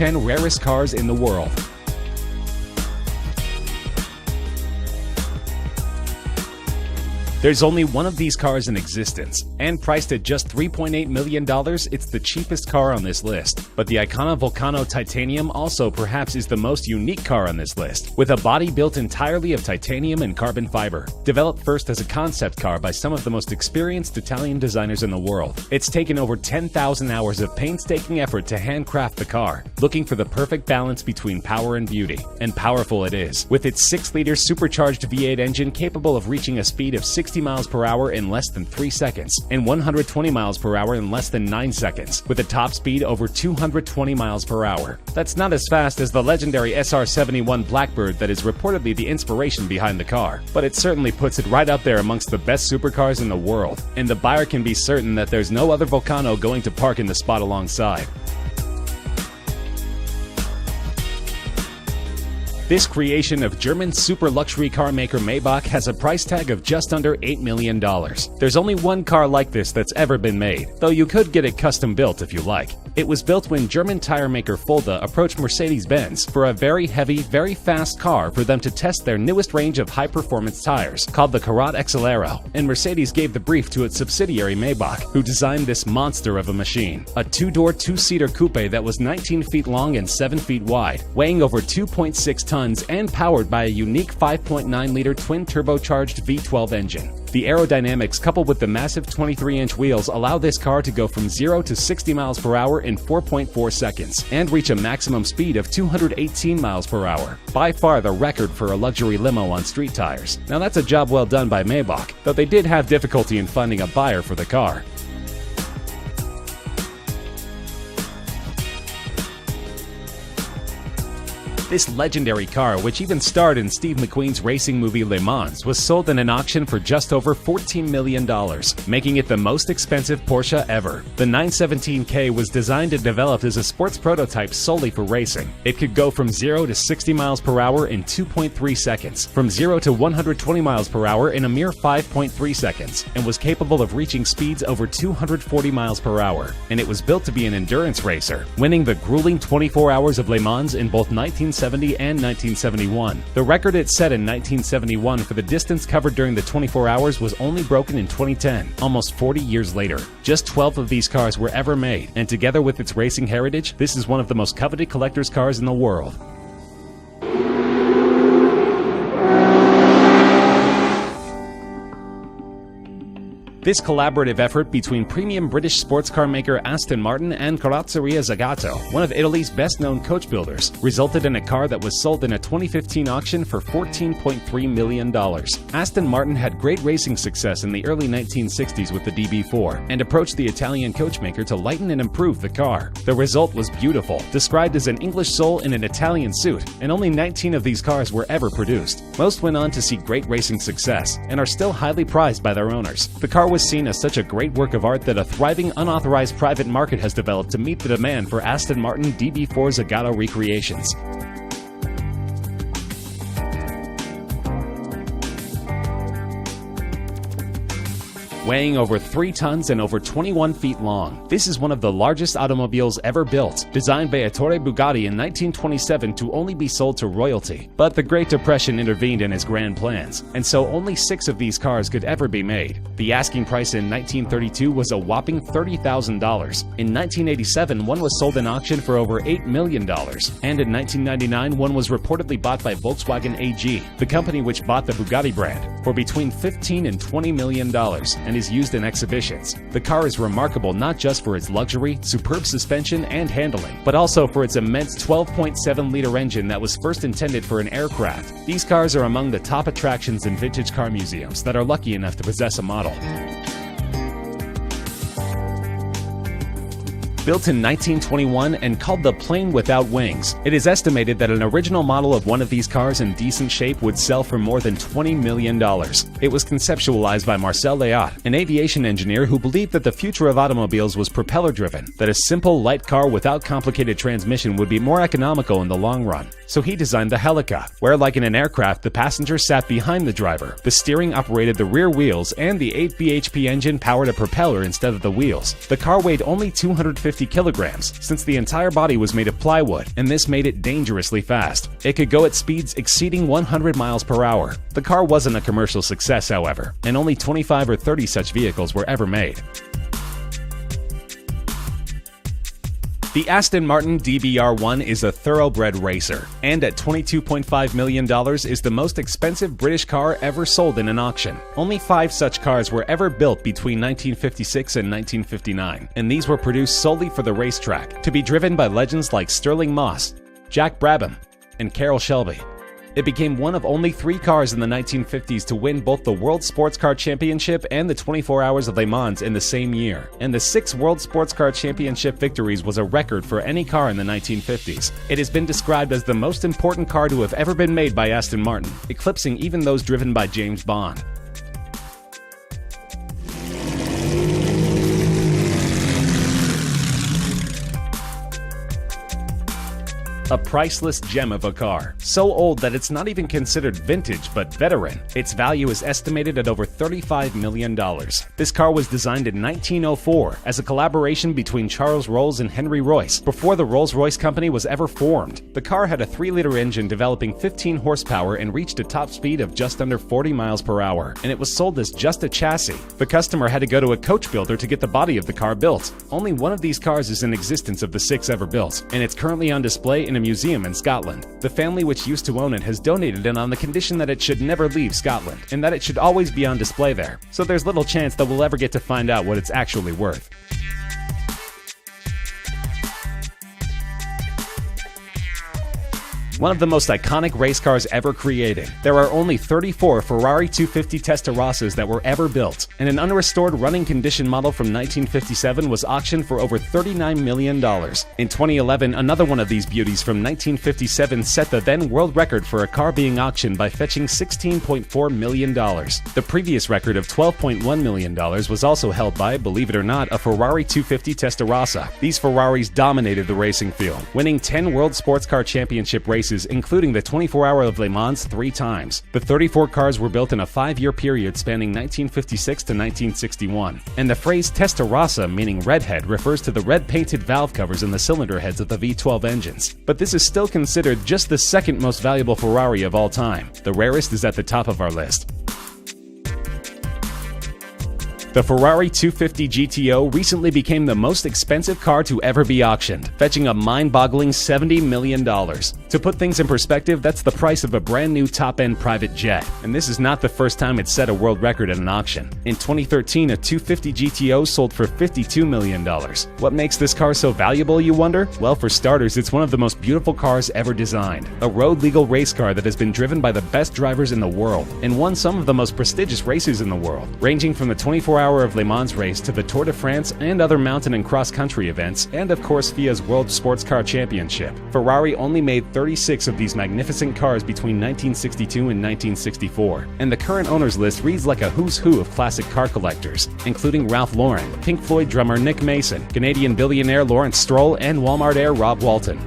10 rarest cars in the world. There's only one of these cars in existence, and priced at just $3.8 million, it's the cheapest car on this list. But the Icona Volcano Titanium also perhaps is the most unique car on this list, with a body built entirely of titanium and carbon fiber. Developed first as a concept car by some of the most experienced Italian designers in the world, it's taken over 10,000 hours of painstaking effort to handcraft the car, looking for the perfect balance between power and beauty. And powerful it is, with its 6-liter supercharged V8 engine capable of reaching a speed of 60 miles per hour in less than 3 seconds, and 120 miles per hour in less than 9 seconds, with a top speed over 220 miles per hour. That's not as fast as the legendary SR-71 Blackbird that is reportedly the inspiration behind the car, but it certainly puts it right up there amongst the best supercars in the world, and the buyer can be certain that there's no other Volcano going to park in the spot alongside. This creation of German super luxury car maker Maybach has a price tag of just under $8 million. There's only one car like this that's ever been made, though you could get it custom built if you like. It was built when German tire maker Fulda approached Mercedes-Benz for a very heavy, very fast car for them to test their newest range of high-performance tires, called the Karat Accelero, and Mercedes gave the brief to its subsidiary Maybach, who designed this monster of a machine. A 2-door, 2-seater coupe that was 19 feet long and 7 feet wide, weighing over 2.6 tons and powered by a unique 5.9-liter twin-turbocharged V12 engine. The aerodynamics coupled with the massive 23-inch wheels allow this car to go from 0 to 60 miles per hour in 4.4 seconds and reach a maximum speed of 218 miles per hour, by far the record for a luxury limo on street tires. Now that's a job well done by Maybach, though they did have difficulty in finding a buyer for the car. This legendary car, which even starred in Steve McQueen's racing movie Le Mans, was sold in an auction for just over $14 million, making it the most expensive Porsche ever. The 917K was designed and developed as a sports prototype solely for racing. It could go from 0 to 60 miles per hour in 2.3 seconds, from 0 to 120 miles per hour in a mere 5.3 seconds, and was capable of reaching speeds over 240 miles per hour. And it was built to be an endurance racer, winning the grueling 24 hours of Le Mans in both 1970 and 1971. The record it set in 1971 for the distance covered during the 24 hours was only broken in 2010, almost 40 years later. Just 12 of these cars were ever made, and together with its racing heritage, this is one of the most coveted collector's cars in the world. This collaborative effort between premium British sports car maker Aston Martin and Carrozzeria Zagato, one of Italy's best-known coach builders, resulted in a car that was sold in a 2015 auction for $14.3 million. Aston Martin had great racing success in the early 1960s with the DB4 and approached the Italian coachmaker to lighten and improve the car. The result was beautiful, described as an English soul in an Italian suit, and only 19 of these cars were ever produced. Most went on to see great racing success and are still highly prized by their owners. The car was seen as such a great work of art that a thriving unauthorized private market has developed to meet the demand for Aston Martin DB4 Zagato recreations. Weighing over 3 tons and over 21 feet long, this is one of the largest automobiles ever built, designed by Ettore Bugatti in 1927 to only be sold to royalty. But the Great Depression intervened in his grand plans, and so only 6 of these cars could ever be made. The asking price in 1932 was a whopping $30,000. In 1987, one was sold in auction for over $8 million, and in 1999, one was reportedly bought by Volkswagen AG, the company which bought the Bugatti brand, for between $15 and $20 million, and is used in exhibitions. The car is remarkable not just for its luxury, superb suspension, and handling, but also for its immense 12.7-liter engine that was first intended for an aircraft. These cars are among the top attractions in vintage car museums that are lucky enough to possess a model. Built in 1921 and called the Plane Without Wings, it is estimated that an original model of one of these cars in decent shape would sell for more than $20 million. It was conceptualized by Marcel Léat, an aviation engineer who believed that the future of automobiles was propeller-driven, that a simple, light car without complicated transmission would be more economical in the long run. So he designed the Helica, where like in an aircraft, the passenger sat behind the driver, the steering operated the rear wheels, and the 8 bhp engine powered a propeller instead of the wheels. The car weighed only 250 150 kilograms, since the entire body was made of plywood, and this made it dangerously fast. It could go at speeds exceeding 100 miles per hour. The car wasn't a commercial success, however, and only 25 or 30 such vehicles were ever made. The Aston Martin DBR1 is a thoroughbred racer, and at $22.5 million is the most expensive British car ever sold in an auction. Only 5 such cars were ever built between 1956 and 1959, and these were produced solely for the racetrack, to be driven by legends like Stirling Moss, Jack Brabham, and Carroll Shelby. It became one of only 3 cars in the 1950s to win both the World Sports Car Championship and the 24 Hours of Le Mans in the same year, and the 6 World Sports Car Championship victories was a record for any car in the 1950s. It has been described as the most important car to have ever been made by Aston Martin, eclipsing even those driven by James Bond. A priceless gem of a car, so old that it's not even considered vintage but veteran. Its value is estimated at over $35 million. This car was designed in 1904 as a collaboration between Charles Rolls and Henry Royce, before the Rolls-Royce company was ever formed. The car had a 3-liter engine developing 15 horsepower and reached a top speed of just under 40 miles per hour, and it was sold as just a chassis. The customer had to go to a coach builder to get the body of the car built. Only one of these cars is in existence of the 6 ever built, and it's currently on display in a museum in Scotland. The family which used to own it has donated it on the condition that it should never leave Scotland, and that it should always be on display there, so there's little chance that we'll ever get to find out what it's actually worth. One of the most iconic race cars ever created. There are only 34 Ferrari 250 Testarossas that were ever built, and an unrestored running condition model from 1957 was auctioned for over $39 million. In 2011, another one of these beauties from 1957 set the then world record for a car being auctioned by fetching $16.4 million. The previous record of $12.1 million was also held by, believe it or not, a Ferrari 250 Testarossa. These Ferraris dominated the racing field, winning 10 World Sports Car Championship races, including the 24 Hour of Le Mans 3 times. The 34 cars were built in a 5-year period spanning 1956 to 1961, and the phrase Testarossa, meaning redhead, refers to the red-painted valve covers in the cylinder heads of the V12 engines. But this is still considered just the second most valuable Ferrari of all time. The Rarest is at the top of our list. The Ferrari 250 GTO recently became the most expensive car to ever be auctioned, fetching a mind-boggling $70 million. To put things in perspective, that's the price of a brand new top-end private jet, and this is not the first time it's set a world record at an auction. In 2013, a 250 GTO sold for $52 million. What makes this car so valuable, you wonder? Well, for starters, it's one of the most beautiful cars ever designed. A road-legal race car that has been driven by the best drivers in the world, and won some of the most prestigious races in the world, ranging from the 24 Hour of Le Mans race to the Tour de France and other mountain and cross-country events, and of course FIA's World Sports Car Championship. Ferrari only made 36 of these magnificent cars between 1962 and 1964, and the current owners list reads like a who's who of classic car collectors, including Ralph Lauren, Pink Floyd drummer Nick Mason, Canadian billionaire Lawrence Stroll, and Walmart heir Rob Walton.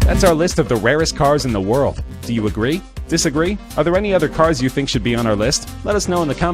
That's our list of the rarest cars in the world. Do you agree? Disagree? Are there any other cars you think should be on our list? Let us know in the comments.